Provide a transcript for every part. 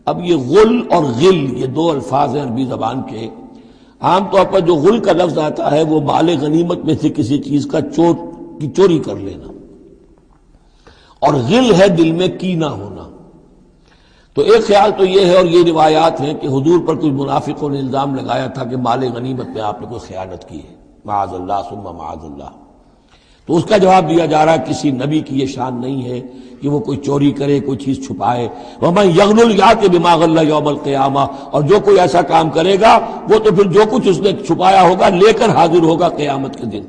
اب یہ غل اور غل یہ دو الفاظ ہیں عربی زبان کے. عام طور پر جو غل کا لفظ آتا ہے وہ مال غنیمت میں سے کسی چیز کا چوری کر لینا، اور غل ہے دل میں کینہ ہونا. تو ایک خیال تو یہ ہے، اور یہ روایات ہیں کہ حضور پر کچھ منافقوں نے الزام لگایا تھا کہ مال غنیمت میں آپ نے کوئی خیانت کی ہے، معاذ اللہ ثم معاذ اللہ. تو اس کا جواب دیا جا رہا ہے کسی نبی کی یہ شان نہیں ہے کہ وہ کوئی چوری کرے، کوئی چیز چھپائے. وَمَن يَغْلُلْ يَأْتِ بِمَا غَلَّ يَوْمَ الْقِيَامَةِ، اور جو کوئی ایسا کام کرے گا وہ تو پھر جو کچھ اس نے چھپایا ہوگا لے کر حاضر ہوگا قیامت کے دن.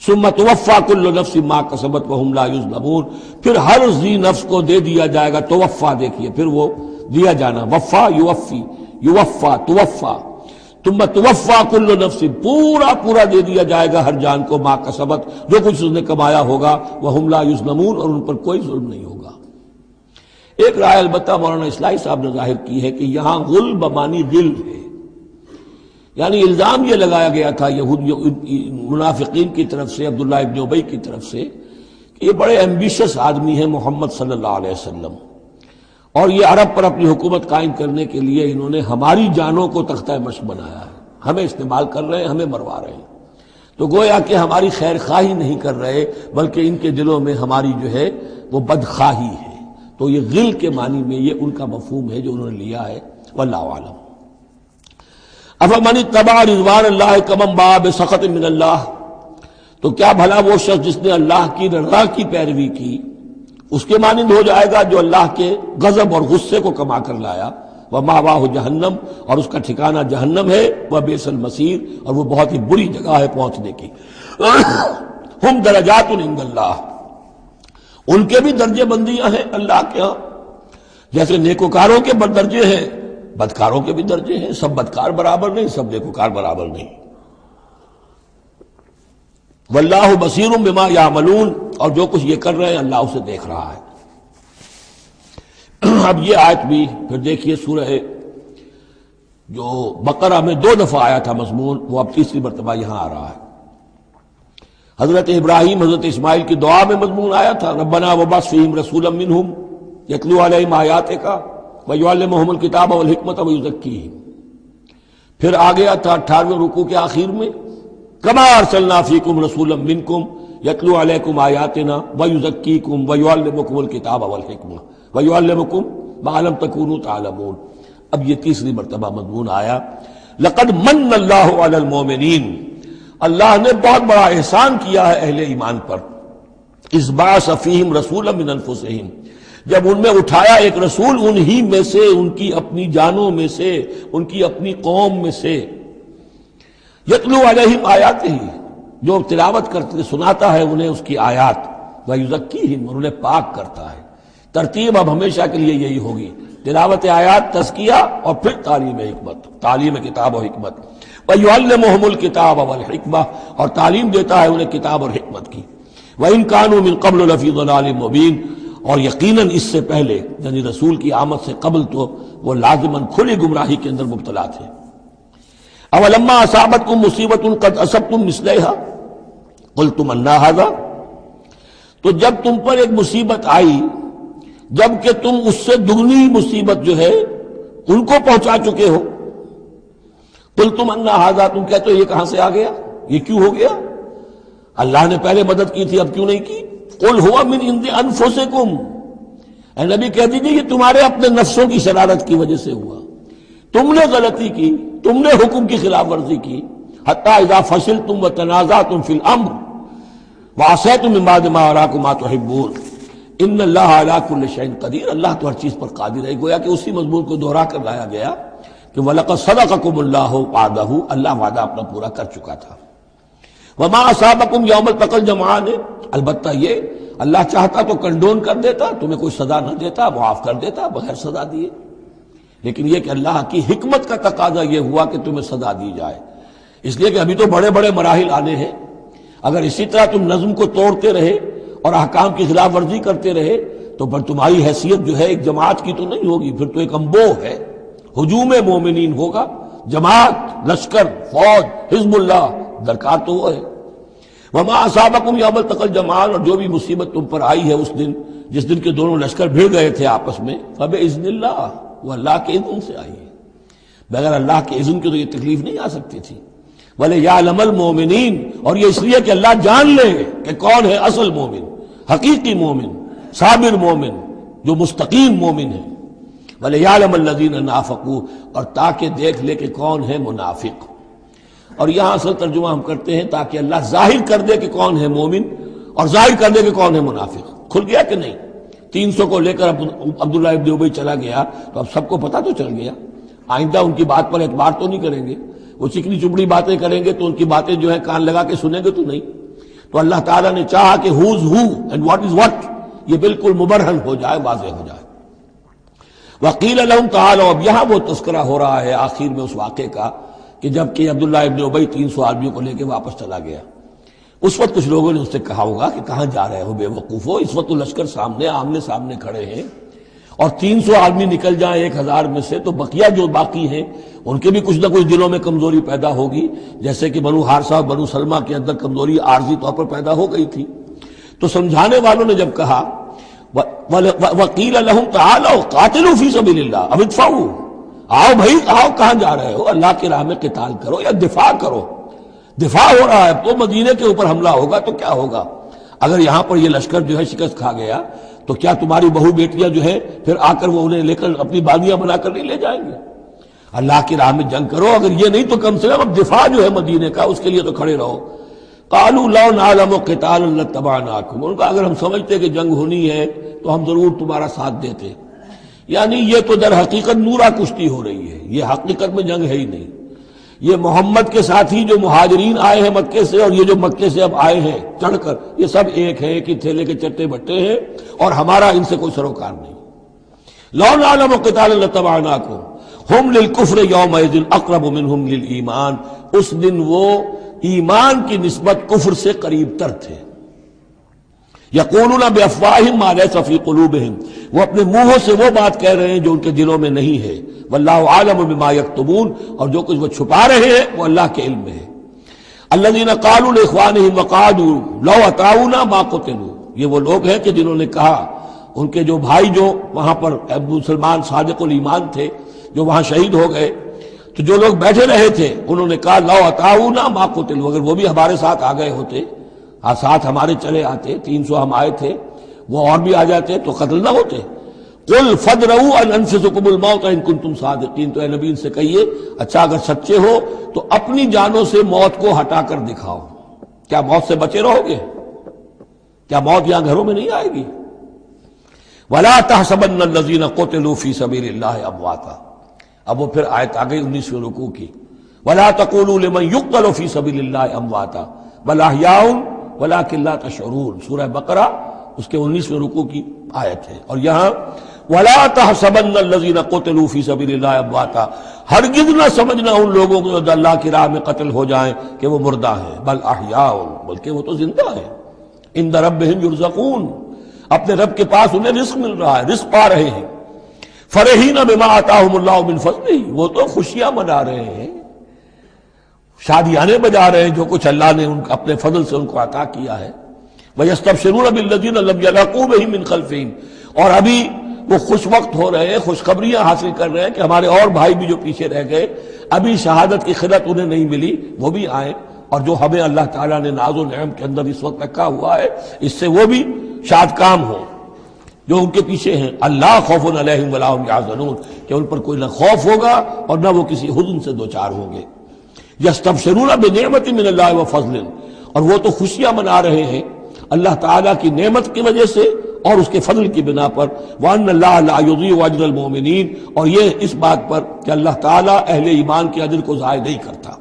ثُمَّ تُوَفَّىٰ كُلُّ نَفْسٍ مَّا كَسَبَتْ وَهُمْ لَا يُظْلَمُونَ، پھر ہر ذی نفس کو دے دیا جائے گا. توفا دیکھیے پھر وہ دیا جانا، وفا یوفی، یوفا توفا. ثم توفا کل نفس، پورا دے دیا جائے گا ہر جان کو، ما کسبت، جو کچھ اس نے کمایا ہوگا، وہم لا یظلمون، اور ان پر کوئی ظلم نہیں ہوگا. ایک رائے البتہ مولانا اصلاحی صاحب نے ظاہر کی ہے کہ یہاں غل بمانی غل ہے، یعنی الزام یہ لگایا گیا تھا منافقین کی طرف سے، عبداللہ ابن ابی کی طرف سے، کہ یہ بڑے ایمبیشس آدمی ہیں محمد صلی اللہ علیہ وسلم، اور یہ عرب پر اپنی حکومت قائم کرنے کے لیے انہوں نے ہماری جانوں کو تختہ مشق بنایا ہے، ہمیں استعمال کر رہے ہیں، ہمیں مروا رہے ہیں. تو گویا کہ ہماری خیر خواہی نہیں کر رہے بلکہ ان کے دلوں میں ہماری جو ہے وہ بدخواہی ہے. تو یہ غل کے معنی میں یہ ان کا مفہوم ہے جو انہوں نے لیا ہے. واللہ اعلم. افمن اتبع رضوان اللہ کمن باء بسخط من اللہ، تو کیا بھلا وہ شخص جس نے اللہ کی رضا کی پیروی کی اس کے مانند ہو جائے گا جو اللہ کے غضب اور غصے کو کما کر لایا. وَمَأْوَاهُ جہنم، اور اس کا ٹھکانہ جہنم ہے. وَبِئْسَ الْمَصِيرُ، اور وہ بہت ہی بری جگہ ہے پہنچنے کی. ہم درجات عند اللہ، ان کے بھی درجے بندیاں ہیں اللہ کے ہاں، جیسے نیکوکاروں کے درجے ہیں بدکاروں کے بھی درجے ہیں. سب بدکار برابر نہیں، سب نیکوکار برابر نہیں. واللہ بصیر بما یعملون، اور جو کچھ یہ کر رہے ہیں اللہ اسے دیکھ رہا ہے. اب یہ آیت بھی پھر دیکھیے، سورہ جو بقرہ میں 2 دفعہ آیا تھا مضمون، وہ اب تیسری مرتبہ یہاں آ رہا ہے. حضرت ابراہیم حضرت اسماعیل کی دعا میں مضمون آیا تھا، ربنا وابعث فیہم رسولا منہم یتلو علیہم آیاتک ویعلمہم الکتاب والحکمۃ ویزکیہم. پھر آ گیا تھا 18ویں رکوع کے آخر میں، کما ارسلنا فیکم رسولا منکم یتلو علیکم آیاتنا ویزکیکم ویعلمکم الکتاب والحکمہ ویعلمکم ما لم تکونوا تعلمون. اب یہ تیسری مرتبہ مضمون آیا، لقد من اللہ علی المؤمنین، اللہ نے بہت بڑا احسان کیا ہے اہل ایمان پر. اذ بعث فیہم رسولا من انفسہم، جب ان میں اٹھایا ایک رسول انہی میں سے، ان کی اپنی جانوں میں سے، ان کی اپنی قوم میں سے. یتلو علیہم آیاتہ، جو تلاوت کرتے سناتا ہے انہیں اس کی آیات، ویزکیہم، اور انہیں پاک کرتا ہے. ترتیب اب ہمیشہ کے لیے یہی ہوگی، تلاوت آیات، تزکیہ، اور پھر تعلیم حکمت، تعلیم کتاب و حکمت. وَيُعَلِّمُهُمُ الْكِتَابَ وَالْحِكْمَةَ، اور تعلیم دیتا ہے انہیں کتاب اور حکمت کی. وَإِن كَانُوا مِن قَبْلُ لَفِي ضَلَالٍ مُّبِينٍ، اور یقیناً اس سے پہلے یعنی رسول کی آمد سے قبل تو وہ لازماً کھلی گمراہی کے اندر مبتلا تھے. اولما اصابتکم مصیبۃ قد اصبتم مثلها قلتم ان ھذا، تو جب تم پر ایک مصیبت آئی جب کہ تم اس سے دگنی مصیبت جو ہے ان کو پہنچا چکے ہو، قلتم ان ھذا، تم کہتے ہو یہ کہاں سے آ گیا، یہ کیوں ہو گیا، اللہ نے پہلے مدد کی تھی اب کیوں نہیں کی. قل هو من عند انفسکم، اے نبی کہہ دیجیے یہ تمہارے اپنے نفسوں کی شرارت کی وجہ سے ہوا، تم نے غلطی کی، تم نے حکم کی خلاف ورزی کی. حتی اذا فشلتم وتنازعتم فی الامر وعصیتم من بعد ما اراکم ما تحبون ان اللہ علی کل شیء قدیر، اللہ تو ہر چیز پر قادر ہے. گویا کہ اسی مضمون کو دوہرا کر لایا گیا کہ وَلَقَدْ صَدَقَكُمُ اللَّهُ وَعْدَهُ، اللہ وعدہ اپنا پورا کر چکا تھا. وَمَا أَصَابَكُمْ يَوْمَ الْتَقَى الْجَمْعَانِ، البتہ یہ اللہ چاہتا تو کنڈون کر دیتا، تمہیں کوئی سزا نہ دیتا، معاف کر دیتا بغیر سزا دیے. لیکن یہ کہ اللہ کی حکمت کا تقاضا یہ ہوا کہ تمہیں سزا دی جائے، اس لیے کہ ابھی تو بڑے بڑے مراحل آنے ہیں. اگر اسی طرح تم نظم کو توڑتے رہے اور احکام کی خلاف ورزی کرتے رہے تو پھر تمہاری حیثیت جو ہے ایک جماعت کی تو نہیں ہوگی، پھر تو ایک انبوہ ہے. ہجوم مومنین ہوگا، جماعت، لشکر، فوج، حزب اللہ درکار تو وہ ہے. وما اصابکم یوم التقى الجمعان، اور جو بھی مصیبت تم پر آئی ہے اس دن جس دن کے دونوں لشکر بھڑ گئے تھے آپس میں، فباذن اللہ، وہ اللہ کے اذن سے آئی ہے، بغیر اللہ کے اذن کے تو یہ تکلیف نہیں آ سکتی تھی۔ وَلِيَعْلَمَ الْمُؤْمِنِينَ، اور یہ اس لیے کہ اللہ جان لے کہ کون ہے اصل مومن، حقیقی مومن، صابر مومن، جو مستقیم مومن ہے۔ وَلِيَعْلَمَ الَّذِينَ نَافَقُوا، اور تاکہ دیکھ لے کہ کون ہے منافق۔ اور یہاں اصل ترجمہ ہم کرتے ہیں تاکہ اللہ ظاہر کر دے کہ کون ہے مومن اور ظاہر کر دے کہ کون ہے منافق۔ کھل گیا کہ نہیں؟ 300 کو لے کر عبداللہ ابن ابی چلا گیا تو اب سب کو پتہ تو چل گیا، آئندہ ان کی بات پر اعتبار تو نہیں کریں گے، وہ چکنی چپڑی باتیں کریں گے تو ان کی باتیں جو ہے کان لگا کے سنیں گے تو نہیں۔ تو اللہ تعالیٰ نے چاہا کہ who's who and what is what یہ بالکل مبرہن ہو جائے، واضح ہو جائے۔ وقیل لہم تعالوا، اب یہاں وہ تذکرہ ہو رہا ہے آخر میں اس واقعے کا کہ جب کہ عبداللہ ابن ابی 300 آدمیوں کو لے کے واپس چلا گیا، اس وقت کچھ لوگوں نے اس سے کہا ہوگا کہ کہاں جا رہے ہو بے وقوفو، اس وقت تو لشکر سامنے آمنے سامنے کھڑے ہیں، اور 300 آدمی نکل جائیں 1000 میں سے تو بقیہ جو باقی ہیں ان کے بھی کچھ نہ کچھ دلوں میں کمزوری پیدا ہوگی، جیسے کہ بنو حارثہ اور بنو سلمہ کے اندر کمزوری عارضی طور پر پیدا ہو گئی تھی۔ تو سمجھانے والوں نے جب کہا وَقِيلَ لَهُمْ تَعَالَوْا قَاتِلُوا فِي سَبِيلِ اللَّهِ أَوِ ادْفَعُوا، آؤ بھائی آؤ، کہاں جا رہے ہو؟ اللہ کی راہ میں قتال کرو یا دفاع کرو۔ دفاع ہو رہا ہے تو مدینے کے اوپر حملہ ہوگا تو کیا ہوگا؟ اگر یہاں پر یہ لشکر جو ہے شکست کھا گیا تو کیا تمہاری بہو بیٹیاں جو ہے پھر آ کر وہ انہیں لے کر اپنی باندیاں بنا کر نہیں لے جائیں گے؟ اللہ کی راہ میں جنگ کرو، اگر یہ نہیں تو کم سے کم اب دفاع جو ہے مدینے کا اس کے لیے تو کھڑے رہو۔ قالوا لو نعلم قتالا لاتبعناکم، ان کا اگر ہم سمجھتے کہ جنگ ہونی ہے تو ہم ضرور تمہارا ساتھ دیتے۔ یعنی یہ تو در حقیقت نورا کشتی ہو رہی ہے، یہ حقیقت میں جنگ ہے ہی نہیں۔ یہ محمد کے ساتھی جو مہاجرین آئے ہیں مکے سے اور یہ جو مکے سے اب آئے ہیں چڑھ کر، یہ سب ایک ہیں کہ تھیلے کے چٹے بٹے ہیں اور ہمارا ان سے کوئی سروکار نہیں۔ لو نعلم قتالا لاتبعناکم ہم للکفر یومئذ اقرب منہم للایمان، اس دن وہ ایمان کی نسبت کفر سے قریب تر تھے۔ یقولون بافواہہم ما لیس فی قلوبہم، وہ اپنے منہوں سے وہ بات کہہ رہے ہیں جو ان کے دلوں میں نہیں ہے۔ واللہ عالم بما یکتمون، اور جو کچھ وہ چھپا رہے ہیں وہ اللہ کے علم میں ہے۔ الذین قالوا لاخوانہم وقعدوا لو اطاعونا ما قتلوا، یہ وہ لوگ ہیں کہ جنہوں نے کہا، ان کے جو بھائی جو وہاں پر ابو سلمان صادق الایمان تھے جو وہاں شہید ہو گئے، تو جو لوگ بیٹھے رہے تھے انہوں نے کہا لو اطاعونا ما قتلوا، اگر وہ بھی ہمارے ساتھ آ گئے ہوتے، ساتھ ہمارے چلے آتے، 300 ہم آئے تھے، وہ اور بھی آ جاتے تو قتل نہ ہوتے۔ قل فادرؤوا عن انفسکم الموت ان کنتم صادقین، تو اے نبی ان سے کہیے اچھا اگر سچے ہو تو اپنی جانوں سے موت کو ہٹا کر دکھاؤ۔ کیا موت سے بچے رہو گے؟ کیا موت یہاں گھروں میں نہیں آئے گی؟ ولا تحسبن الذین قتلوا فی سبیل اللہ امواتا، اب وہ پھر آیت آ گئی 19ویں رکوع کی، ولا تقولوا لمن يقتل فی سبیل اللہ امواتا بل احیاء ولکن لا تشعرون، سورہ بقرہ اس کے 19ویں رکوع کی آیت ہے۔ اور یہاں ولا تحسبن الذین قتلوا فی سبیل اللہ امواتا، ہرگز نہ سمجھنا ان لوگوں کو جو اللہ کی راہ میں قتل ہو جائیں کہ وہ مردہ ہیں، بل احیاء، بلکہ وہ تو زندہ ہیں، عند ربہم یرزقون، اپنے رب کے پاس انہیں رزق مل رہا ہے، رزق پا رہے ہیں۔ فرحین بما آتاہم اللہ من فضلہ، وہ تو خوشیاں منا رہے ہیں، شادیانے بجا رہے ہیں جو کچھ اللہ نے اپنے فضل سے ان کو عطا کیا ہے۔ وَيَسْتَبْشِرُونَ بِالَّذِينَ لَمْ يَلْحَقُوا بِهِم مِّن خَلْفِهِمْ، اور ابھی وہ خوش وقت ہو رہے ہیں، خوشخبریاں حاصل کر رہے ہیں کہ ہمارے اور بھائی بھی جو پیچھے رہ گئے، ابھی شہادت کی خلت انہیں نہیں ملی، وہ بھی آئیں، اور جو ہمیں اللہ تعالیٰ نے ناز و نعم کے اندر اس وقت رکھا ہوا ہے اس سے وہ بھی شاد کام ہو جو ان کے پیچھے ہیں۔ اللہ خوف علیہم ولا هم یحزنون، کہ ان پر کوئی نہ خوف ہوگا اور نہ وہ کسی حزن سے دوچار ہوں گے۔ یستبشرون بنعمت من اللہ وفضل، اور وہ تو خوشیاں منا رہے ہیں اللہ تعالیٰ کی نعمت کی وجہ سے اور اس کے فضل کی بنا پر، وَأَنَّ اللَّهَ لَا يُضِيعُ أَجْرَ الْمُؤْمِنِينَ، اور یہ اس بات پر کہ اللہ تعالیٰ اہل ایمان کے اجر کو ضائع نہیں کرتا۔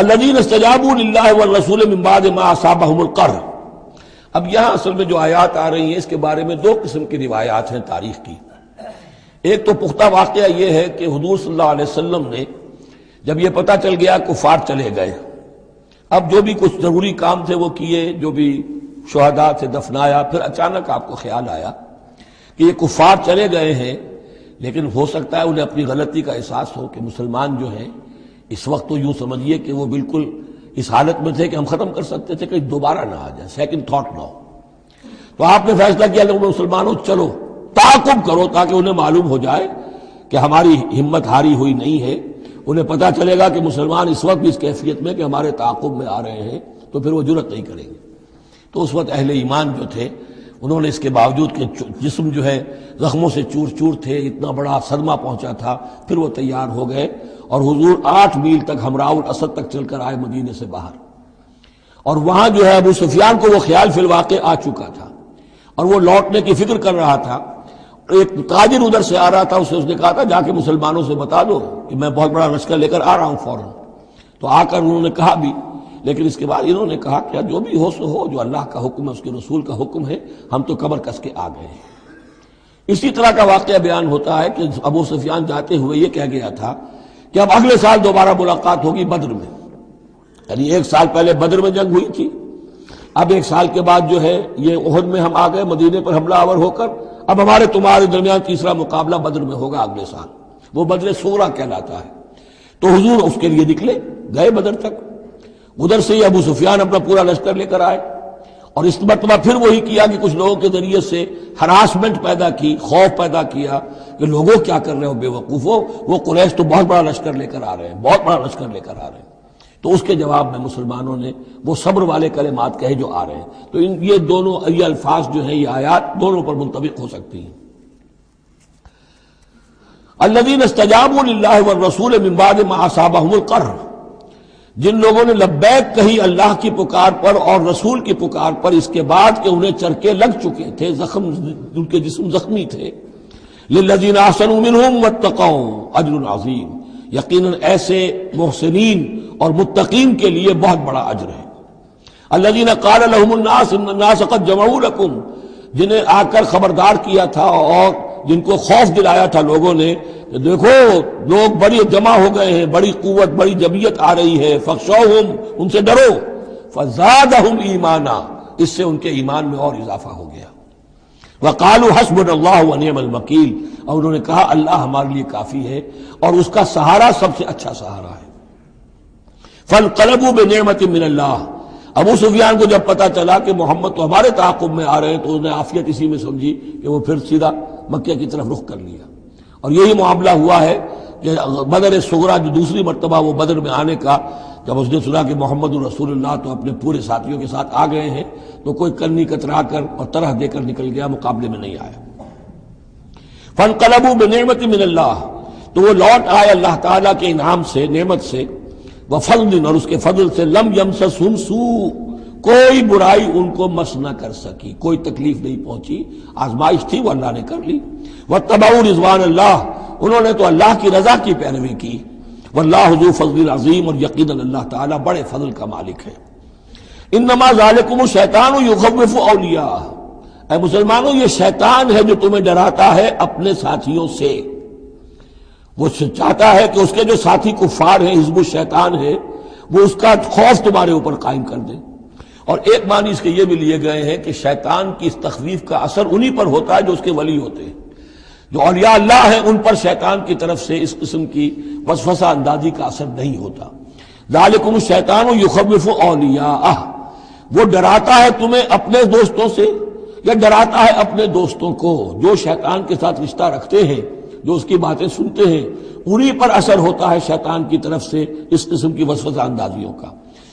الَّذِينَ اسْتَجَابُوا لِلَّهِ وَالرَّسُولِ مِن بَعْدِ مَا أَصَابَهُمُ الْقَرْحُ۔ اب یہاں اصل میں جو آیات آ رہی ہیں اس کے بارے میں دو قسم کی روایات ہیں تاریخ کی۔ ایک تو پختہ واقعہ یہ ہے کہ حضور صلی اللہ علیہ وسلم نے جب یہ پتہ چل گیا کفار چلے گئے، اب جو بھی کچھ ضروری کام تھے وہ کیے، جو بھی شہداء سے دفنایا، پھر اچانک آپ کو خیال آیا کہ یہ کفار چلے گئے ہیں، لیکن ہو سکتا ہے انہیں اپنی غلطی کا احساس ہو کہ مسلمان جو ہیں اس وقت تو یوں سمجھیے کہ وہ بالکل اس حالت میں تھے کہ ہم ختم کر سکتے تھے کہ دوبارہ نہ آ جائے، سیکنڈ تھاٹ نہ ہو۔ تو آپ نے فیصلہ کیا لوگ مسلمانوں چلو تعاقب کرو تاکہ انہیں معلوم ہو جائے کہ ہماری ہمت ہاری ہوئی نہیں ہے. انہیں پتہ چلے گا کہ مسلمان اس وقت بھی اس کیفیت میں کہ ہمارے تعاقب میں آ رہے ہیں تو پھر وہ جرأت نہیں کریں گے. تو اس وقت اہل ایمان جو تھے انہوں نے اس کے باوجود کہ جسم جو ہے زخموں سے چور چور تھے، اتنا بڑا صدمہ پہنچا تھا، پھر وہ تیار ہو گئے اور حضور 8 میل تک ہمراہ الاسد تک چل کر آئے مدینے سے باہر. اور وہاں جو ہے ابو سفیان کو وہ خیال فی الواقع آ چکا تھا اور وہ لوٹنے کی فکر کر رہا تھا. ایک تاجر ادھر سے آ رہا تھا، اس نے کہا تھا جا کے مسلمانوں سے بتا دو کہ میں بہت بڑا لشکر لے کر آ رہا ہوں فوراً. تو آ کر انہوں نے کہا بھی، لیکن اس کے بعد انہوں نے کہا کہ جو بھی ہو سو ہو، جو اللہ کا حکم ہے اس کے رسول کا حکم ہے، ہم تو کمر کس کے آ گئے ہیں. اسی طرح کا واقعہ بیان ہوتا ہے کہ ابو سفیان جاتے ہوئے یہ کہہ گیا تھا کہ اب اگلے سال دوبارہ ملاقات ہوگی بدر میں. یعنی 1 سال پہلے بدر میں جنگ ہوئی تھی، اب 1 سال کے بعد جو ہے یہ احد میں ہم آ گئے مدینے پر حملہ آور ہو کر، اب ہمارے تمہارے درمیان تیسرا مقابلہ بدر میں ہوگا اگلے سال. وہ بدر صغریٰ کہلاتا ہے. تو حضور اس کے لیے نکلے، گئے بدر تک. ادھر سے ہی ابو سفیان اپنا پورا لشکر لے کر آئے اور اس مرتبہ پھر وہی کیا کہ کچھ لوگوں کے ذریعے سے ہراسمنٹ پیدا کی، خوف پیدا کیا کہ لوگوں کیا کر رہے ہو بے وقوفو، وہ قریش تو بہت بڑا لشکر لے کر آ رہے ہیں، بہت بڑا لشکر لے کر آ رہے ہیں. تو اس کے جواب میں مسلمانوں نے وہ صبر والے کلمات کہے جو آ رہے ہیں. تو یہ دونوں یہ الفاظ جو ہیں، یہ آیات دونوں پر منطبق ہو سکتی ہیں. الذین استجابوا للہ والرسول من بعد ما اصابهم القرح، جن لوگوں نے لبیک کہی اللہ کی پکار پر اور رسول کی پکار پر اس کے بعد کہ انہیں چرکے لگ چکے تھے، زخم ان کے جسم زخمی تھے. للذین احسنوا منہم واتقوا اجر عظیم، یقیناً ایسے محسنین اور متقین کے لیے بہت بڑا اجر ہے. الذین قال لهم الناس ان الناس قد جمعوا لكم، جنہیں آ کر خبردار کیا تھا اور جن کو خوف دلایا تھا لوگوں نے کہ دیکھو لوگ بڑی جمع ہو گئے ہیں، بڑی قوت بڑی جمعیت آ رہی ہے، فخشوہم، ان سے ڈرو. فزادہم ایمانا، اس سے ان کے ایمان میں اور اضافہ ہو گیا. وقالوا حسبنا اللہ ونعم الوکیل، اور انہوں نے کہا اللہ ہمارے لیے کافی ہے اور اس کا سہارا سب سے اچھا سہارا ہے. فانقلبوا بنعمت من اللہ، ابو سفیان کو جب پتا چلا کہ محمد تو ہمارے تعاقب میں آ رہے ہیں تو انہوں نے عافیت اسی میں سمجھی کہ وہ پھر سیدھا مکہ کی طرف رخ کر لیا. اور یہی معاملہ ہوا ہے کہ بدر صغریٰ جو دوسری مرتبہ وہ بدر میں آنے کا، جب اس نے سنا کہ محمد رسول اللہ تو اپنے پورے ساتھیوں کے ساتھ آ گئے ہیں تو کوئی کرنی کترا کر اور طرح دے کر نکل گیا، مقابلے میں نہیں آیا. فانقلبوا بنعمت من اللہ، تو وہ لوٹ آئے اللہ تعالیٰ کے انعام سے، نعمت سے، وفضل، اور اس کے فضل سے، لم یمسسہم سوء، کوئی برائی ان کو مس نہ کر سکی، کوئی تکلیف نہیں پہنچی. آزمائش تھی وہ اللہ نے کر لی. واتبعوا رضوان اللہ، انہوں نے تو اللہ کی رضا کی پیروی کی. واللہ ذو فضل عظیم، اور یقیناً اللہ تعالیٰ بڑے فضل کا مالک ہے. انما ذالکم الشیطان یخوف اولیاء، اے مسلمانوں یہ شیطان ہے جو تمہیں ڈراتا ہے اپنے ساتھیوں سے. وہ چاہتا ہے کہ اس کے جو ساتھی کفار ہیں، حزب الشیطان ہے، وہ اس کا خوف تمہارے اوپر قائم کر دیں. اور ایک معنی اس کے یہ بھی لیے گئے ہیں کہ شیطان کی اس تخویف کا اثر انہی پر ہوتا ہے جو اس کے ولی ہوتے ہیں. جو اولیاء اللہ ہیں ان پر شیطان کی طرف سے اس قسم کی وسوسہ اندازی کا اثر نہیں ہوتا. ذالکم الشیطان یخوف اولیاءہ، وہ ڈراتا ہے تمہیں اپنے دوستوں سے، یا ڈراتا ہے اپنے دوستوں کو جو شیطان کے ساتھ رشتہ رکھتے ہیں، جو اس کی باتیں سنتے ہیں، انہی پر اثر ہوتا ہے شیطان کی طرف سے اس قسم کی وسوسہ اندازیوں کا.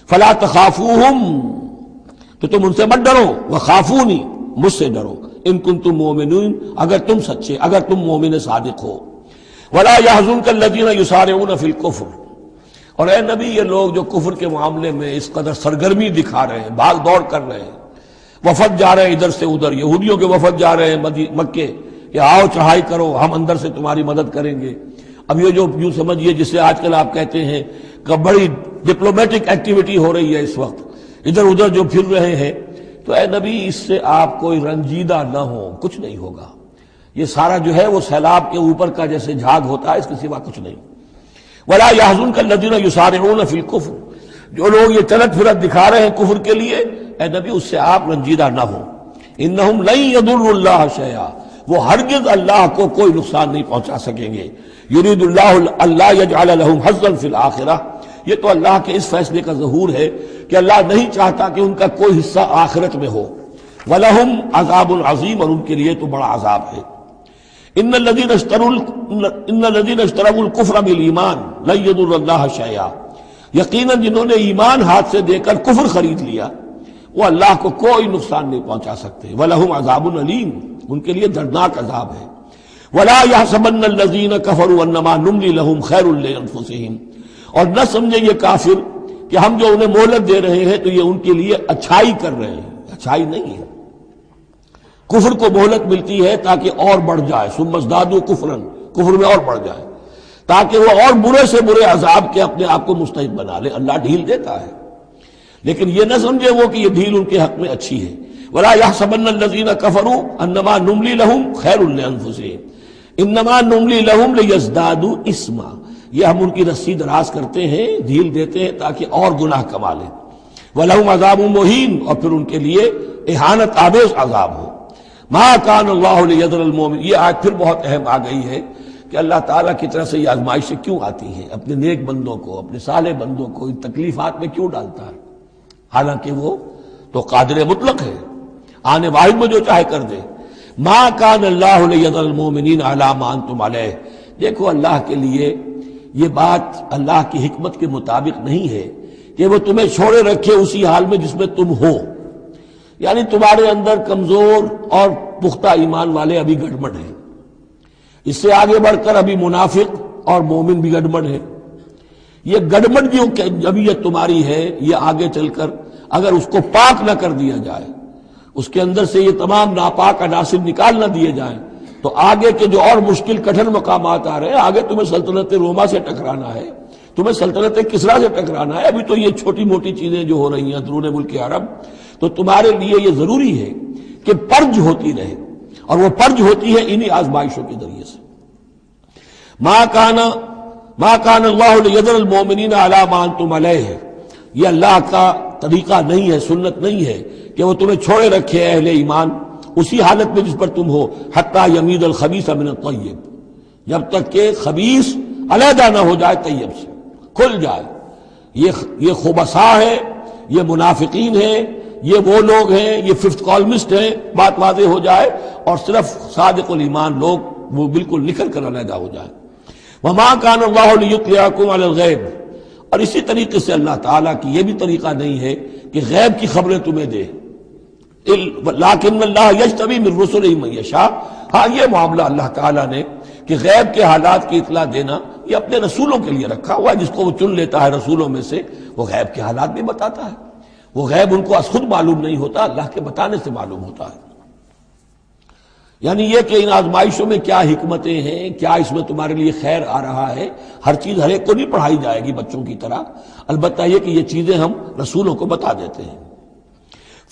فلا تخافوہم، تو تم ان سے مت ڈرو، وخافونی، مجھ سے ڈرو، ان کنتم مومنون، اگر تم سچے، اگر تم مومن صادق ہو. ولا يحزنك الذين يسارعون في الكفر، اور اے نبی یہ لوگ جو کفر کے معاملے میں اس قدر سرگرمی دکھا رہے ہیں، بھاگ دوڑ کر رہے ہیں، وفد جا رہے ہیں ادھر سے ادھر، یہودیوں کے وفد جا رہے ہیں مکے کہ آؤ چڑھائی کرو، ہم اندر سے تمہاری مدد کریں گے. اب یہ جو یوں سمجھیے جسے آج کل آپ کہتے ہیں کہ بڑی ڈپلومیٹک ایکٹیویٹی ہو رہی ہے اس وقت، ادھر ادھر جو پھر رہے ہیں، تو اے نبی اس سے آپ کوئی رنجیدہ نہ ہو، کچھ نہیں ہوگا. یہ سارا جو ہے وہ سیلاب کے اوپر کا جیسے جھاگ ہوتا ہے، اس کے سوا کچھ نہیں. ولا يحزنك الذين يسارعون في الكفر، جو لوگ یہ چلت پھرت دکھا رہے ہیں کفر کے لیے، اے نبی اس سے آپ رنجیدہ نہ ہو. انہم لن يضروا الله شيئا، وہ ہرگز اللہ کو کوئی نقصان نہیں پہنچا سکیں گے. یرید اللہ اللہ یجعل لهم حظا فی الآخرہ، یہ تو اللہ کے اس فیصلے کا ظہور ہے کہ اللہ نہیں چاہتا کہ ان کا کوئی حصہ آخرت میں ہو. وَلَهُمْ عَذَابٌ عَظِيمٌ، اور ان کے لیے تو بڑا عذاب ہے. ان الذین اشتروا الکفر بالایمان لن یضروا اللہ شیئا، یقیناً جنہوں نے ایمان ہاتھ سے دے کر کفر خرید لیا وہ اللہ کو کوئی نقصان نہیں پہنچا سکتے۔ وَلَهُمْ عَذَابٌ أَلِيمٌ، ان کے لیے دردناک عذاب ہے۔ وَلَا يَحْسَبَنَّ الَّذِينَ كَفَرُوا أَنَّمَا نُمْلِي لَهُمْ خَيْرٌ لِأَنفُسِهِمْ، اور نہ سمجھے یہ کافر کہ ہم جو انہیں مہلت دے رہے ہیں تو یہ ان کے لیے اچھائی کر رہے ہیں، اچھائی نہیں ہے۔ کفر کو مہلت ملتی ہے تاکہ اور بڑھ جائے، ثم ازدادوا کفرا، کفر میں اور بڑھ جائے، تاکہ وہ اور برے سے برے عذاب کے اپنے آپ کو مستحق بنا لے۔ اللہ ڈھیل دیتا ہے، لیکن یہ نہ سمجھے وہ کہ یہ ڈھیل ان کے حق میں اچھی ہے۔ وَلَا يَحْسَبَنَّ الَّذِينَ كَفَرُوا أَنَّمَا نُمْلِي لَهُمْ خَيْرٌ لِأَنفُسِهِمْ إِنَّمَا نُمْلِي لَهُمْ لِيَزْدَادُوا إِثْمًا، یہ ہم ان کی رسی دراز کرتے ہیں، ڈھیل دیتے ہیں تاکہ اور گناہ کما لیں۔ وَلَهُمْ عَذَابٌ مُهِينٌ، اور پھر ان کے لیے اہانت آمیز عذاب ہو۔ مَا كَانَ اللَّهُ لِيَذَرَ الْمُؤْمِنِينَ، یہ آیت پھر بہت اہم آ گئی ہے کہ اللہ تعالیٰ کی طرف سے یہ آزمائشیں کیوں آتی ہیں، اپنے نیک بندوں کو، اپنے صالح بندوں کو ان تکلیفات میں کیوں ڈالتا ہے، حالانکہ وہ تو قادر مطلق ہے، آنے واحد میں جو چاہے کر دے۔ ما کان اللہ لیذر المؤمنین علی ما انتم علیہ، دیکھو اللہ کے لیے یہ بات اللہ کی حکمت کے مطابق نہیں ہے کہ وہ تمہیں چھوڑے رکھے اسی حال میں جس میں تم ہو، یعنی تمہارے اندر کمزور اور پختہ ایمان والے ابھی گڑبڑ ہیں، اس سے آگے بڑھ کر ابھی منافق اور مومن بھی گڑبڑ ہے۔ یہ گڑبڑ جو جبیت تمہاری ہے یہ آگے چل کر اگر اس کو پاک نہ کر دیا جائے، اس کے اندر سے یہ تمام ناپاک عناصر نکال نہ دیے جائیں، تو آگے کے جو اور مشکل کٹھن مقامات آ رہے ہیں، آگے تمہیں سلطنت روما سے ٹکرانا ہے، تمہیں سلطنت کسریٰ سے ٹکرانا ہے، ابھی تو یہ چھوٹی موٹی چیزیں جو ہو رہی ہیں درون ملک عرب، تو تمہارے لیے یہ ضروری ہے کہ پرج ہوتی رہے، اور وہ پرج ہوتی ہے انہی آزمائشوں کے ذریعے سے۔ ما کان اللہ لیذر المؤمنین علی ما انتم علیہ، یہ اللہ کا طریقہ نہیں ہے، سنت نہیں ہے کہ وہ تمہیں چھوڑے رکھے اہل ایمان اسی حالت میں جس پر تم ہو، حتی یمیز الخبیث من الطیب، جب تک کہ خبیث علیحدہ نہ ہو جائے طیب سے، کھل جائے۔ یہ خبثاء ہے، یہ منافقین ہیں، یہ وہ لوگ ہیں، یہ ففتھ کالمسٹ ہیں، بات واضح ہو جائے، اور صرف صادق الایمان لوگ وہ بالکل نکل کر علیحدہ ہو جائے۔ وما کان اللہ لیطلعکم علی الغیب، اور اسی طریقے سے اللہ تعالیٰ کی یہ بھی طریقہ نہیں ہے کہ غیب کی خبریں تمہیں دے، لیکن اللہ یجتبی من رسلہ من یشاء، ہاں یہ معاملہ اللہ تعالیٰ نے کہ غیب کے حالات کی اطلاع دینا یہ اپنے رسولوں کے لیے رکھا ہوا ہے، جس کو وہ چن لیتا ہے رسولوں میں سے وہ غیب کے حالات بھی بتاتا ہے۔ وہ غیب ان کو از خود معلوم نہیں ہوتا، اللہ کے بتانے سے معلوم ہوتا ہے۔ یعنی یہ کہ ان آزمائشوں میں کیا حکمتیں ہیں، کیا اس میں تمہارے لیے خیر آ رہا ہے، ہر چیز ہر ایک کو نہیں پڑھائی جائے گی بچوں کی طرح، البتہ یہ کہ یہ چیزیں ہم رسولوں کو بتا دیتے ہیں۔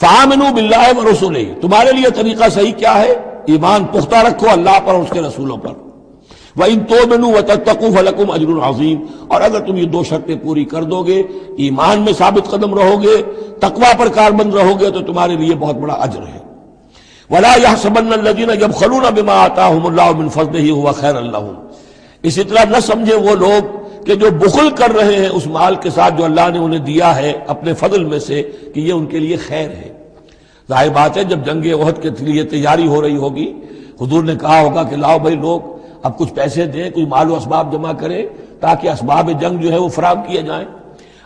فآمنوا باللہ ورسولہ، تمہارے لیے طریقہ صحیح کیا ہے؟ ایمان پختہ رکھو اللہ پر اور اس کے رسولوں پر۔ وَإِن تُؤْمِنُوا وَتَتَّقُوا فَلَكُمْ أَجْرٌ عَظِيمٌ، اور اگر تم یہ دو شرطیں پوری کر دو گے، ایمان میں ثابت قدم رہو گے، تقوی پر کاربند رہو گے، تو تمہارے لیے بہت بڑا اجر ہے۔ وَلَا يَحْسَبَنَّ الَّذِينَ يَبْخَلُونَ بِمَا آتَاهُمُ اللَّهُ مِنْ فَضْلِهِ هُوَ خَيْرًا لَهُمْ، اسی طرح نہ سمجھے وہ لوگ کہ جو بخل کر رہے ہیں اس مال کے ساتھ جو اللہ نے انہیں دیا ہے اپنے فضل میں سے، کہ یہ ان کے لیے خیر ہے۔ ظاہر بات ہے جب جنگ احد کے لیے تیاری ہو رہی ہوگی، حضور نے کہا ہوگا کہ لاؤ بھائی لوگ اب کچھ پیسے دیں، کچھ مال و اسباب جمع کریں تاکہ اسباب جنگ جو ہے وہ فراہم کیے جائیں۔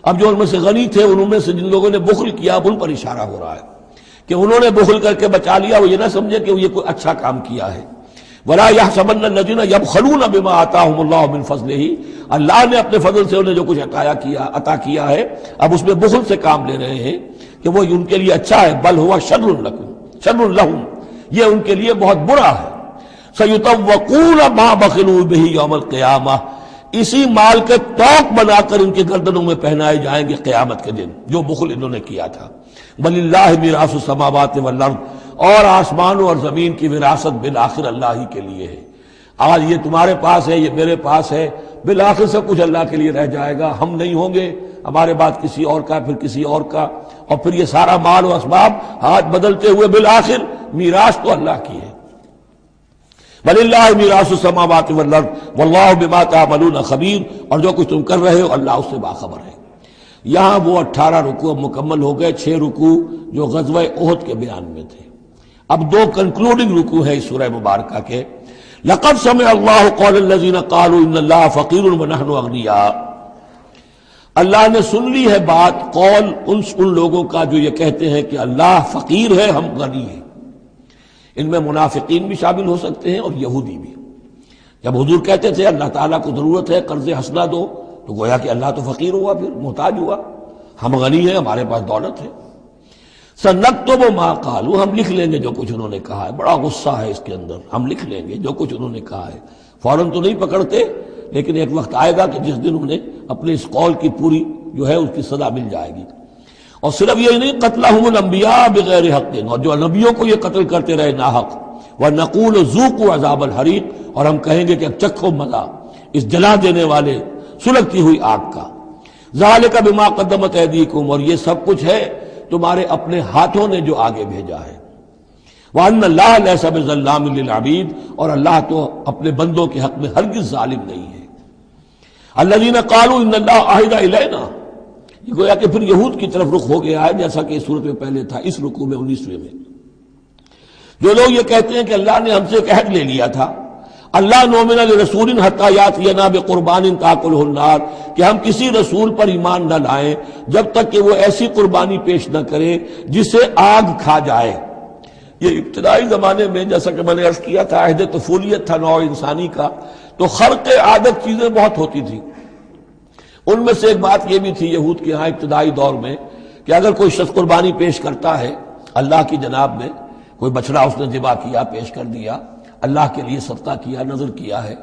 اب جو ان میں سے غنی تھے، ان میں سے جن لوگوں نے بخل کیا، اب ان پر اشارہ ہو رہا ہے کہ انہوں نے بخل کر کے بچا لیا، وہ یہ نہ سمجھے کہ یہ کوئی اچھا کام کیا ہے۔ وَلَا يَحْسَبَنَّ الَّذِينَ يَبْخَلُونَ بِمَا آتَاهُمُ اللَّهُ مِنْ فَضْلِهِ، اللہ نے اپنے فضل سے انہیں جو کچھ عطا کیا ہے اب اس میں بخل سے کام لے رہے ہیں کہ وہ ان کے لیے اچھا ہے، بل هو شر لهم، یہ ان کے لیے بہت برا ہے۔ سَيُطَوَّقُونَ مَا بَخِلُوا بِهِ يَوْمَ الْقِيَامَةِ، اسی مال کے توق بنا کر ان کے گردنوں میں پہنائے جائیں گے قیامت کے دن جو بخل انہوں نے کیا تھا۔ وَلِلَّهِ مِيرَاثُ السَّمَاوَاتِ وَالْأَرْضِ، اور آسمانوں اور زمین کی وراثت بالآخر اللہ ہی کے لیے ہے۔ آج یہ تمہارے پاس ہے، یہ میرے پاس ہے، بالآخر سب کچھ اللہ کے لیے رہ جائے گا، ہم نہیں ہوں گے، ہمارے بعد کسی اور کا، پھر کسی اور کا، اور پھر یہ سارا مال و اسباب ہاتھ بدلتے ہوئے بالآخر میراث تو اللہ کی ہے۔ وَلِلَّهِ مِيرَاثُ السَّمَاوَاتِ وَالْأَرْضِ وَاللَّهُ بِمَا تَعْمَلُونَ خَبِيرٌ، اور جو کچھ تم کر رہے ہو اللہ اس سے باخبر ہے۔ یہاں وہ 18 رکوع مکمل ہو گئے، 6 رکوع جو غزوہ احد کے بیان میں تھے۔ اب 2 کنکلوڈنگ رکوع ہے اس سورہ مبارکہ کے۔ لقد سمع اللہ قول الذین قالوا ان اللہ فقیر ونحن اغنیاء، اللہ نے سن لی ہے بات، قول ان لوگوں کا جو یہ کہتے ہیں کہ اللہ فقیر ہے، ہم غنی ہیں۔ ان میں منافقین بھی شامل ہو سکتے ہیں اور یہودی بھی۔ جب حضور کہتے تھے اللہ تعالیٰ کو ضرورت ہے قرض حسنہ دو، تو گویا کہ اللہ تو فقیر ہوا، پھر محتاج ہوا، ہم غنی ہیں، ہمارے پاس دولت ہے۔ سنکتب ما قالوا، ہم لکھ لیں گے جو کچھ انہوں نے کہا ہے۔ بڑا غصہ ہے اس کے اندر، ہم لکھ لیں گے جو کچھ انہوں نے کہا ہے۔ فوراً تو نہیں پکڑتے، لیکن ایک وقت آئے گا کہ جس دن انہیں اپنے اس قول کی پوری جو ہے اس کی سزا مل جائے گی۔ اور صرف یہی نہیں، قتلہم الانبیاء بغیر حق، اور جو نبیوں کو یہ قتل کرتے رہے ناحق، وَنَقُولُ ذُوقُوا عَذَابَ الْحَرِيقِ، اور ہم کہیں گے کہ اب چکھو مزہ اس جلا دینے والے سلگتی ہوئی آگ کا۔ ذَلِكَ بِمَا قَدَّمَتْ أَيْدِيكُمْ، اور یہ سب کچھ ہے تمہارے اپنے ہاتھوں نے جو آگے بھیجا ہے۔ وَأَنَّ اللَّهَ لَيْسَ بِظَلَّامٍ لِّلْعَبِيدِ، اور اللہ تو اپنے بندوں کے حق میں ہرگز ظالم نہیں ہے۔ الَّذِينَ قَالُوا إِنَّ اللَّهَ عَهِدَ إِلَيْنَا، یہ گویا کہ پھر یہود کی طرف رخ ہو گیا ہے، جیسا کہ اس صورت میں پہلے تھا، اس رکوع میں 19ویں میں۔ جو لوگ یہ کہتے ہیں کہ اللہ نے ہم سے ایک عہد لے لیا تھا، اللہ نؤمن لرسول حتی یاتینا بقربان تاکلہ النار، کہ ہم کسی رسول پر ایمان نہ لائیں جب تک کہ وہ ایسی قربانی پیش نہ کرے جسے آگ کھا جائے۔ یہ ابتدائی زمانے میں جیسا کہ میں نے عرض کیا تھا، عہد طفولیت تھا نوع انسانی کا، تو خرق عادت چیزیں بہت ہوتی تھی۔ ان میں سے ایک بات یہ بھی تھی یہود کے ہاں ابتدائی دور میں کہ اگر کوئی شخص قربانی پیش کرتا ہے اللہ کی جناب میں، کوئی بچڑا اس نے ذبح کیا، پیش کر دیا، اللہ کے لیے صدقہ کیا، نذر کیا ہے،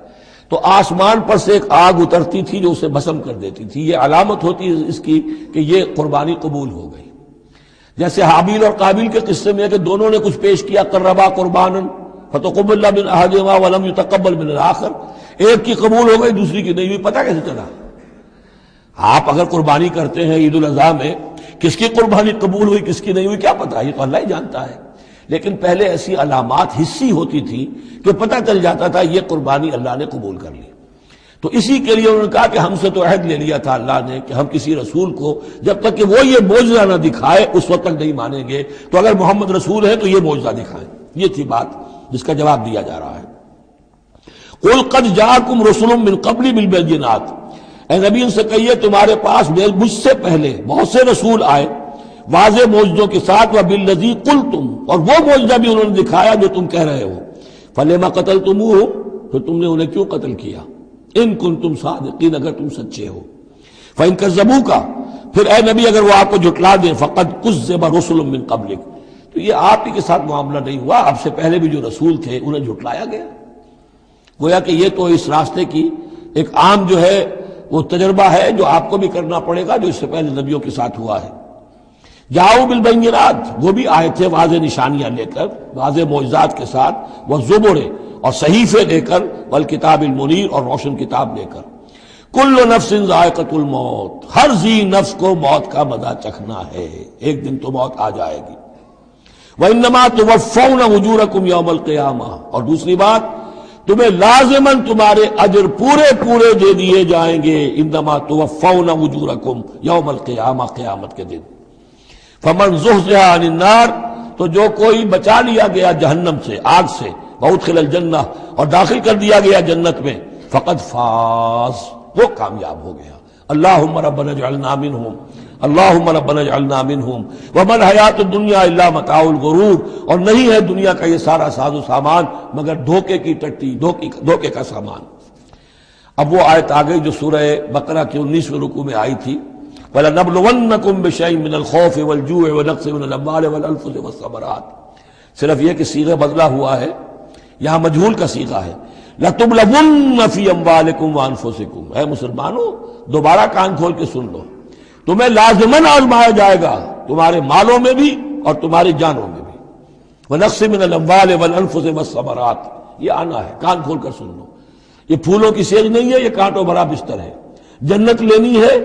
تو آسمان پر سے ایک آگ اترتی تھی جو اسے بھسم کر دیتی تھی۔ یہ علامت ہوتی ہے اس کی کہ یہ قربانی قبول ہو گئی۔ جیسے حابیل اور قابیل کے قصے میں ہے کہ دونوں نے کچھ پیش کیا، قربا قربانا فتقبل من احدہما ولم یتقبل من الآخر، ایک کی قبول ہو گئی دوسری کی نہیں ہوئی۔ پتہ کیسے چلا؟ آپ اگر قربانی کرتے ہیں عید الاضحیٰ میں، کس کی قربانی قبول ہوئی کس کی نہیں ہوئی کیا پتہ، یہ تو اللہ ہی جانتا ہے۔ لیکن پہلے ایسی علامات حسی ہوتی تھی کہ پتہ چل جاتا تھا یہ قربانی اللہ نے قبول کر لی۔ تو اسی کے لیے انہوں نے کہا کہ ہم سے تو عہد لے لیا تھا اللہ نے کہ ہم کسی رسول کو جب تک کہ وہ یہ معجزہ نہ دکھائے اس وقت تک نہیں مانیں گے، تو اگر محمد رسول ہے تو یہ معجزہ دکھائیں۔ یہ تھی بات جس کا جواب دیا جا رہا ہے۔ قُلْ قَدْ جَاءَكُمْ رُسُلٌ مِّن قَبْلِ بِالْبَيِّنَاتِ، اے نبی ان سے کہیے تمہارے پاس مجھ سے پہلے بہت سے رسول آئے واضح معجزوں کے ساتھ، وَبِالَّذِي قُلْتُمْ، اور وہ معجزہ بھی انہوں نے دکھایا جو تم کہہ رہے ہو۔ فَلِمَ قَتَلْتُمُوهُمْ، تو تم نے انہیں کیوں قتل کیا؟ ان کنتم صادقین، اگر تم سچے ہو۔ فَإِن كَذَّبُوكَ، پھر اے نبی اگر وہ آپ کو جھٹلا دیں، فَقَدْ كُذِّبَ رُسُلٌ مِّن قَبْلِكَ، تو یہ آپ ہی کے ساتھ معاملہ نہیں ہوا، آپ سے پہلے بھی جو رسول تھے انہیں جھٹلایا گیا۔ گویا کہ یہ تو اس راستے کی ایک عام جو ہے وہ تجربہ ہے جو آپ کو بھی کرنا پڑے گا جو اس سے پہلے نبیوں کے ساتھ ہوا ہے۔ جاؤ بالبینات، وہ بھی آئے تھے واضح نشانیاں لے کر، واضح معجزات کے ساتھ، وہ زبر اور صحیفے لے کر، والکتاب المنیر اور روشن کتاب لے کر۔ کل نفس ذائقۃ الموت، ہر ذی نفس کو موت کا مزہ چکھنا ہے، ایک دن تو موت آ جائے گی۔ وانما توفون اجورکم یوم القیامہ، اور دوسری بات تمہیں لازماً تمہارے اجر پورے پورے دے دیے جائیں گے۔ انما توفون اجورکم یوم القیامہ، قیامت کے دن۔ فمن زحزح عن النار، تو جو کوئی بچا لیا گیا جہنم سے، آگ سے، وادخل الجنہ، اور داخل کر دیا گیا جنت میں، فقد فاز، وہ کامیاب ہو گیا۔ اللہم ربنا اجعلنا منہم، اللہم ربنا اجعلنا منہم، وما الحیات الدنیا الا متاع الغرور، اور نہیں ہے دنیا کا یہ سارا ساز و سامان مگر دھوکے کی ٹٹی، دھوکے کا سامان۔ اب وہ آیت آ گئی جو سورہ بقرہ کے 19ویں رکوع میں آئی تھی، وَلَنَبْلُوَنَّكُمْ بِشَيْءٍ مِّنَ الْخَوْفِ وَالْجُوعِ وَنَقْصٍ مِّنَ الْأَمْوَالِ وَالْأَنفُسِ وَالثَّمَرَاتِ، صرف یہ کہ صیغہ بدلا ہوا ہے، یہاں مجہول کا صیغہ ہے۔ لَتُبْلَوُنَّ فِي أَمْوَالِكُمْ وَأَنفُسِكُمْ، اے مسلمانوں دوبارہ کان کھول کے سن لو، تمہیں لازماً آزمایا جائے گا، تمہارے مالوں میں بھی اور تمہاری جانوں میں بھی۔ وَنَقْصٍ مِّنَ الْأَمْوَالِ وَالْأَنفُسِ وَالثَّمَرَاتِ، یہ آنا ہے، کان کھول کر سن لو۔ یہ پھولوں کی سیج نہیں ہے، یہ کانٹوں بھرا بستر ہے۔ جنت لینی ہے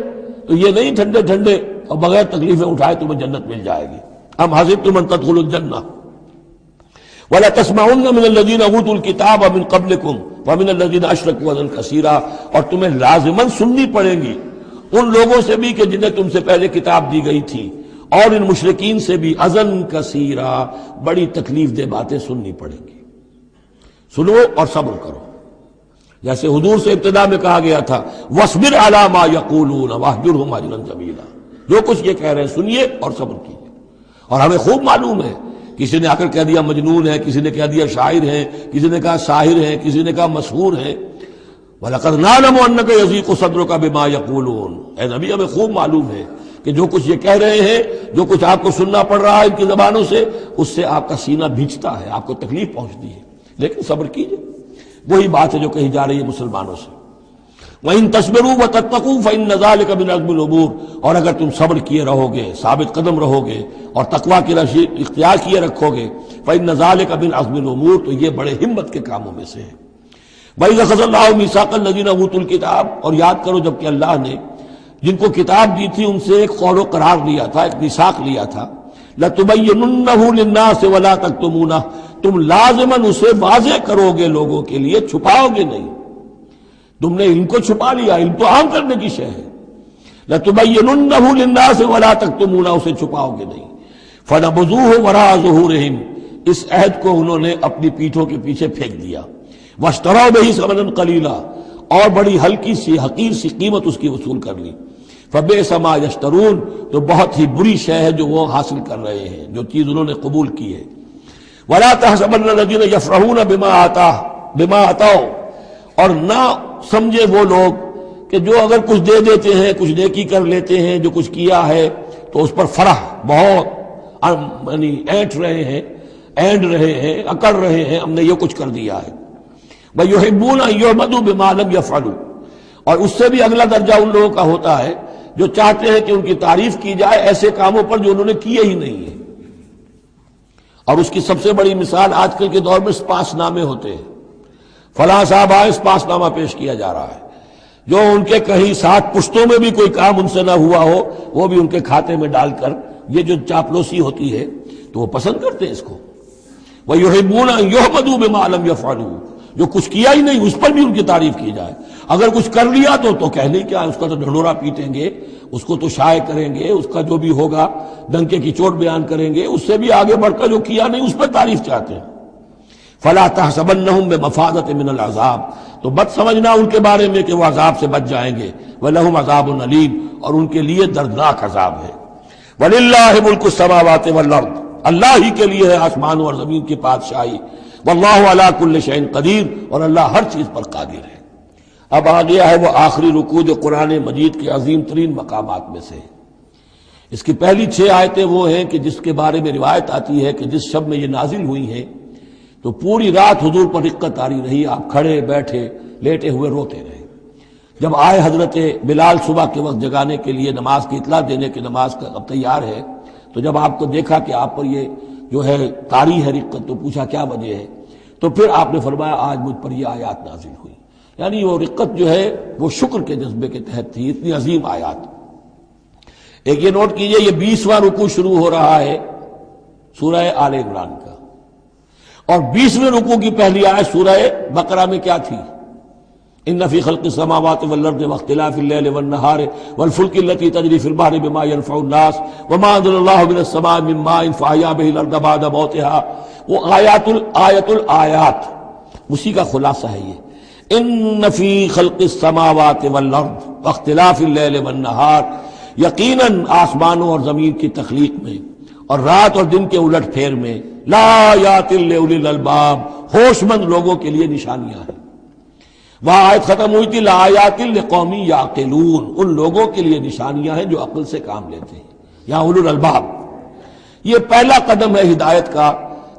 تو یہ نہیں ٹھنڈے ٹھنڈے اور بغیر تکلیفیں اٹھائے تمہیں جنت مل جائے گی۔ ام حسبتم ان تدخلوا الجنہ ولا تسمعن من الذين اوتوا الكتاب من قبلكم ومن الذين اشركوا اذى كثيرا، اور تمہیں لازماً سننی پڑے گی ان لوگوں سے بھی کہ جنہیں تم سے پہلے کتاب دی گئی تھی، اور ان مشرکین سے بھی اذى كثيرا، بڑی تکلیف دہ باتیں سننی پڑیں گی۔ سنو اور صبر کرو، جیسے حضور سے ابتدا میں کہا گیا تھا وَاصْبِرْ عَلَىٰ مَا يَقُولُونَ وَاهْجُرْهُمْ هَجْرًا جَمِيلًا، جو کچھ یہ کہہ رہے ہیں سنیے اور صبر کیجیے۔ اور ہمیں خوب معلوم ہے، کسی نے آ کر کہہ دیا مجنون ہے، کسی نے کہہ دیا شاعر ہے، کسی نے کہا ساحر ہے، کسی نے کہا مسحور ہے۔ وَلَقَدْ نَعْلَمُ أَنَّكَ يَضِيقُ صَدْرُكَ بِمَا يَقُولُونَ، اے نبی ہمیں خوب معلوم ہے کہ جو کچھ یہ کہہ رہے ہیں، جو کچھ آپ کو سننا پڑ رہا ہے ان کی زبانوں سے، اس سے آپ کا سینہ بھیجتا ہے، آپ کو تکلیف پہنچتی ہے، لیکن صبر کیجیے۔ وہی بات ہے جو کہی جا رہی ہے مسلمانوں سے، وَإِن تَصْبِرُوا وَتَتَّقُوا فَإِنَّ ذَلِكَ مِنْ عَزْمِ الْأُمُورِ، اور اگر تم صبر کیے رہو گے، ثابت قدم رہو گے اور تقویٰ کی راہ اختیار کیے رکھو گے، فَإِنَّ ذَلِكَ مِنْ عَزْمِ الْأُمُورِ، تو یہ بڑے ہمت کے کاموں میں سے ہے۔ وَإِذْ أَخَذَ اللَّهُ مِيثَاقَ الَّذِينَ أُوتُوا الْكِتَابَ، اور یاد کرو جب کہ اللہ نے جن کو کتاب دی تھی ان سے ایک قول و قرار لیا تھا، ایک میثاق لیا تھا، لَتُبَيِّنُنَّهُ لِلنَّاسِ وَلَا تَكْتُمُونَهُ، تم لازماً اسے واضح کرو گے لوگوں کے لیے، چھپاؤ گے نہیں۔ تم نے علم کو چھپا لیا، علم تو عام کرنے کی شے ہے۔ لَتُبَيِّنُنَّهُ لِلنَّاسِ وَلَا تَكْتُمُونَهُ، اسے چھپاؤ گے نہیں۔ فَنَبَذُوهُ وَرَاءَ ظُهُورِهِمْ، اس عہد کو انہوں نے اپنی پیٹھوں کے پیچھے پھینک دیا۔ وَاشْتَرَوْا بِهِ ثَمَنًا قَلِيلًا، اور بڑی ہلکی سی حقیر سی قیمت اس کی وصول کر لی۔ فَبِئْسَ مَا يَشْتَرُونَ، تو بہت ہی بری شے ہے جو وہ حاصل کر رہے ہیں، جو چیز انہوں نے قبول کی ہے۔ وَلَا تَحْسَبَنَّ الَّذِينَ يَفْرَحُونَ بِمَا آتَاهُمْ، اور نہ سمجھے وہ لوگ کہ جو اگر کچھ دے دیتے ہیں، کچھ نیکی کر لیتے ہیں، جو کچھ کیا ہے تو اس پر فرح بہت یعنی اینٹ رہے ہیں، اینڈ رہے ہیں، اکڑ رہے ہیں، ہم نے یہ کچھ کر دیا ہے۔ وَيُحِبُّونَ أَن يُحْمَدُوا بِمَا لَمْ يَفْعَلُوا، اور اس سے بھی اگلا درجہ ان لوگوں کا ہوتا ہے جو چاہتے ہیں کہ ان کی تعریف کی جائے ایسے کاموں پر جو انہوں نے کیے ہی نہیں ہیں۔ اور اس کی سب سے بڑی مثال آج کل کے دور میں سپاس نامے ہوتے ہیں، فلاں صاحب آئے سپاس نامہ پیش کیا جا رہا ہے، جو ان کے کہیں 7 پشتوں میں بھی کوئی کام ان سے نہ ہوا ہو وہ بھی ان کے کھاتے میں ڈال کر، یہ جو چاپلوسی ہوتی ہے تو وہ پسند کرتے ہیں اس کو۔ وَيُحِبُّونَ أَن يُحْمَدُوا بِمَا لَمْ يَفْعَلُوا، جو کچھ کیا ہی نہیں اس پر بھی ان کی تعریف کی جائے، اگر کچھ کر لیا تو کہنے کیا، اس کا تو ڈھنڈورا پیٹیں گے، اس کو تو شائع کریں گے، اس کا جو بھی ہوگا ڈنکے کی چوٹ بیان کریں گے، اس سے بھی آگے بڑھ کر جو کیا نہیں اس پر تعریف چاہتے ہیں۔ فَلَا تَحْسَبَنَّهُمْ بِمَفَازَةٍ مِّنَ الْعَذَابِ، تو مت سمجھنا ان کے بارے میں کہ وہ عذاب سے بچ جائیں گے۔ وَلَهُمْ عَذَابٌ أَلِيمٌ، اور ان کے لیے دردناک عذاب ہے۔ وَلِلَّهِ مُلْكُ السَّمَاوَاتِ وَالْأَرْضِ، اللہ ہی کے لیے ہے آسمانوں اور زمین کی بادشاہی۔ وَاللَّهُ عَلَىٰ كُلِّ شَيْءٍ قَدِيرٌ، اور اللہ ہر چیز پر قادر ہے۔ اب آ گیا ہے وہ آخری رکوع جو قرآن مجید کے عظیم ترین مقامات میں سے ہے۔ اس کی پہلی 6 آیتیں وہ ہیں کہ جس کے بارے میں روایت آتی ہے کہ جس شب میں یہ نازل ہوئی ہیں تو پوری رات حضور پر رقت آری رہی، آپ کھڑے بیٹھے لیٹے ہوئے روتے رہے۔ جب آئے حضرت بلال صبح کے وقت جگانے کے لیے، نماز کی اطلاع دینے کہ نماز کا اب تیار ہے، تو جب آپ کو دیکھا کہ آپ پر یہ جو ہے طاری ہے رقت، تو پوچھا کیا وجہ ہے، تو پھر آپ نے فرمایا آج مجھ پر یہ آیات نازل ہوئی۔ یعنی وہ رقت جو ہے وہ شکر کے جذبے کے تحت تھی، اتنی عظیم آیات۔ ایک یہ نوٹ کیجئے، یہ 20واں رکوع شروع ہو رہا ہے سورہ آل عمران کا، اور 20ویں رکوع کی پہلی آیت سورہ بقرہ میں کیا تھی؟ ان فی خلق السماوات والارض واختلاف اللیل والنہار والفلک التی تجری فی البحر بما ينفع الناس وما انزل اللہ من السماء من ماء فاحیا به الارض بعد موتها، وہ آیات الآیات، اسی کا خلاصہ ہے یہ۔ ان فی خلق السماوات والارض واختلاف اللیل والنہار، یقیناً آسمانوں اور زمین کی تخلیق میں اور رات اور دن کے الٹ پھیر میں، لآیات لأولی الالباب، ہوش مند لوگوں کے لیے نشانیاں ہیں۔ وہاں آیت ختم ہوئی تھی لآیات لقوم یعقلون، ان لوگوں کے لیے نشانیاں ہیں جو عقل سے کام لیتے ہیں، یا اولو الالباب۔ یہ پہلا قدم ہے ہدایت کا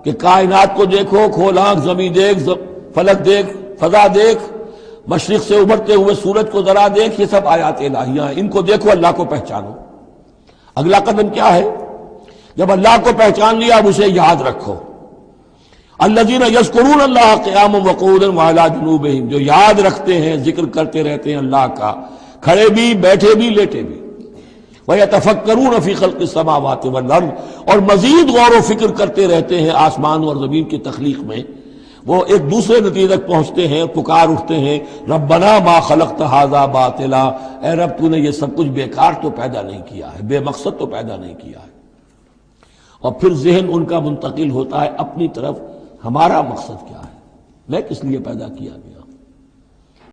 کہ کائنات کو دیکھو، کھول آنکھ، زمین دیکھ، فلک دیکھ، فضا دیکھ، مشرق سے ابھرتے ہوئے سورج کو ذرا دیکھ، یہ سب آیات الہیہ ہیں، ان کو دیکھو، اللہ کو پہچانو۔ اگلا قدم کیا ہے؟ جب اللہ کو پہچان لیا اب اسے یاد رکھو۔ الذین یذکرون اللہ قیاما وقعودا وعلی جنوبہم، جو یاد رکھتے ہیں، ذکر کرتے رہتے ہیں اللہ کا، کھڑے بھی، بیٹھے بھی، لیٹے بھی۔ ویتفکرون فی خلق السماوات والارض، اور مزید غور و فکر کرتے رہتے ہیں آسمان اور زمین کی تخلیق میں۔ وہ ایک دوسرے نتیجے تک پہنچتے ہیں، پکار اٹھتے ہیں، ربنا ما خلقت ھذا باطلا، اے رب تو نے یہ سب کچھ بیکار تو پیدا نہیں کیا ہے، بے مقصد تو پیدا نہیں کیا ہے۔ اور پھر ذہن ان کا منتقل ہوتا ہے اپنی طرف، ہمارا مقصد کیا ہے؟ میں کس لیے پیدا کیا گیا؟